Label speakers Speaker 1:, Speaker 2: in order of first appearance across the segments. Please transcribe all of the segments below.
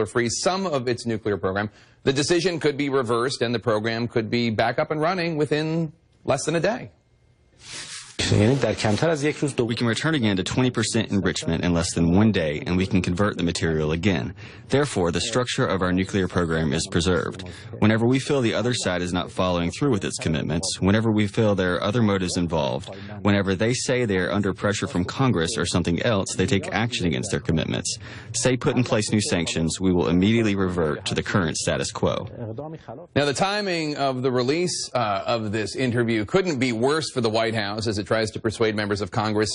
Speaker 1: freeze some of its nuclear program. The decision could be reversed and the program could be back up and running within less than a day.
Speaker 2: We can return again to 20% enrichment in less than 1 day, and we can convert the material again. Therefore, the structure of our nuclear program is preserved. Whenever we feel the other side is not following through with its commitments, whenever we feel there are other motives involved, whenever they say they are under pressure from Congress or something else, they take action against their commitments. Say put in place new sanctions, we will immediately revert to the current status quo.
Speaker 1: Now, the timing of the release of this interview couldn't be worse for the White House as it tries to persuade members of Congress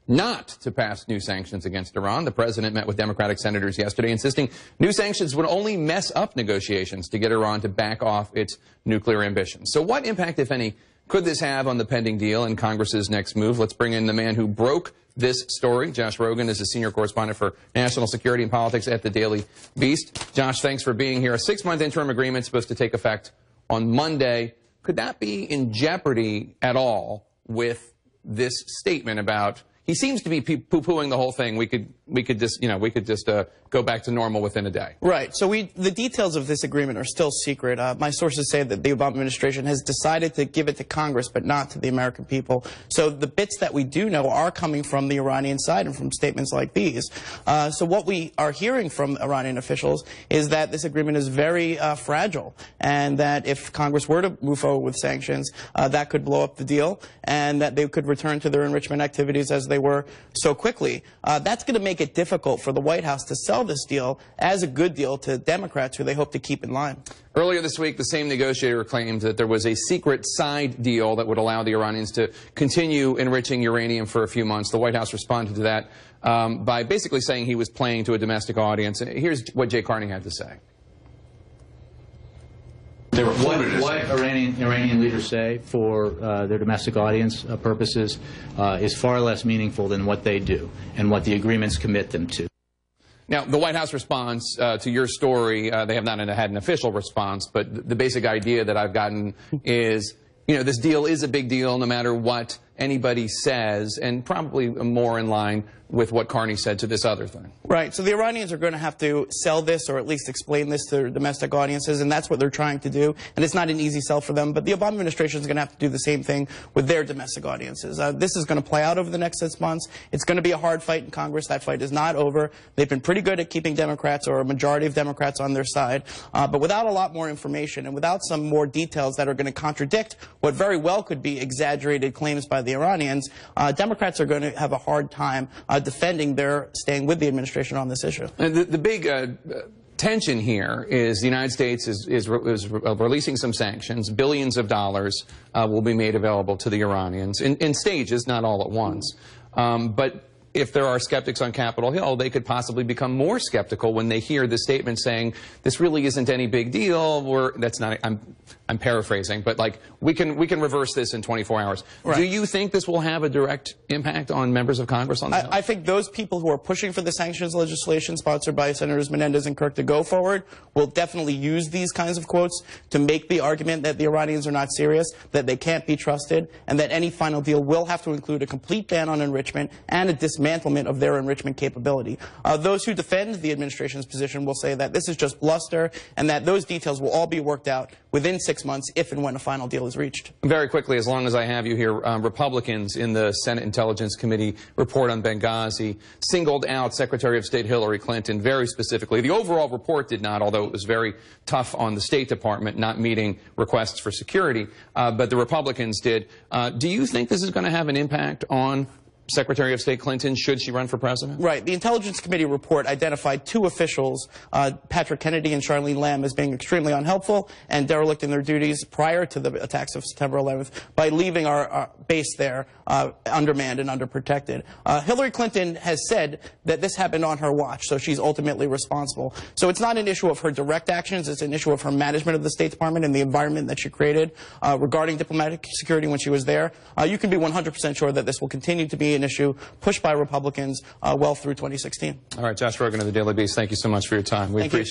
Speaker 1: not to pass new sanctions against Iran. The president met with Democratic senators yesterday, insisting new sanctions would only mess up negotiations to get Iran to back off its nuclear ambitions. So what impact, if any, could this have on the pending deal and Congress's next move? Let's bring in the man who broke this story. Josh Rogin is a senior correspondent for national security and politics at the Daily Beast. Josh, thanks for being here. A 6-month interim agreement supposed to take effect on Monday. Could that be in jeopardy at all with this statement about, he seems to be poo-pooing the whole thing. We could just go back to normal within a day.
Speaker 3: Right. So the details of this agreement are still secret. My sources say that the Obama administration has decided to give it to Congress, but not to the American people. So the bits that we do know are coming from the Iranian side and from statements like these. So what we are hearing from Iranian officials is that this agreement is very fragile, and that if Congress were to move forward with sanctions, that could blow up the deal, and that they could return to their enrichment activities as they were so quickly. That's going to make it difficult for the White House to sell this deal as a good deal to Democrats who they hope to keep in line.
Speaker 1: Earlier this week, the same negotiator claimed that there was a secret side deal that would allow the Iranians to continue enriching uranium for a few months. The White House responded to that by basically saying he was playing to a domestic audience. Here's what Jay Carney had to say.
Speaker 4: What Iranian leaders say for their domestic audience purposes is far less meaningful than what they do and what the agreements commit them to.
Speaker 1: Now, the White House response to your story, they have not had an official response, but the basic idea that I've gotten is, you know, this deal is a big deal no matter what anybody says, and probably more in line with what Carney said to this other thing.
Speaker 3: Right. So the Iranians are going to have to sell this, or at least explain this to their domestic audiences, and that's what they're trying to do. And it's not an easy sell for them, but the Obama administration is going to have to do the same thing with their domestic audiences. This is going to play out over the next 6 months. It's going to be a hard fight in Congress. That fight is not over. They've been pretty good at keeping Democrats, or a majority of Democrats, on their side. But without a lot more information and without some more details that are going to contradict what very well could be exaggerated claims by the Iranians, Democrats are going to have a hard time defending their staying with the administration on this issue.
Speaker 1: And the big tension here is the United States is releasing some sanctions. Billions of dollars will be made available to the Iranians in stages, not all at once. But if there are skeptics on Capitol Hill, they could possibly become more skeptical when they hear the statement saying this really isn't any big deal. That's not. I'm paraphrasing, but like we can reverse this in 24 hours. Right. Do you think this will have a direct impact on members of Congress on that?
Speaker 3: I think those people who are pushing for the sanctions legislation sponsored by Senators Menendez and Kirk to go forward will definitely use these kinds of quotes to make the argument that the Iranians are not serious, that they can't be trusted, and that any final deal will have to include a complete ban on enrichment and a dismantlement of their enrichment capability. Those who defend the administration's position will say that this is just bluster, and that those details will all be worked out within 6 months if and when a final deal is reached.
Speaker 1: Very quickly, as long as I have you here, Republicans in the Senate Intelligence Committee report on Benghazi singled out Secretary of State Hillary Clinton very specifically. The overall report did not, although it was very tough on the State Department not meeting requests for security, but the Republicans did. Do you think this is going to have an impact on Secretary of State Clinton, should she run for president?
Speaker 3: Right. The Intelligence Committee report identified 2 officials, Patrick Kennedy and Charlene Lamb, as being extremely unhelpful and derelict in their duties prior to the attacks of September 11th by leaving our base there undermanned and underprotected. Hillary Clinton has said that this happened on her watch, so she's ultimately responsible. So it's not an issue of her direct actions, it's an issue of her management of the State Department and the environment that she created regarding diplomatic security when she was there. You can be 100% sure that this will continue to be an issue pushed by Republicans well through 2016.
Speaker 1: All right, Josh Rogin of the Daily Beast, thank you so much for your time. We appreciate it.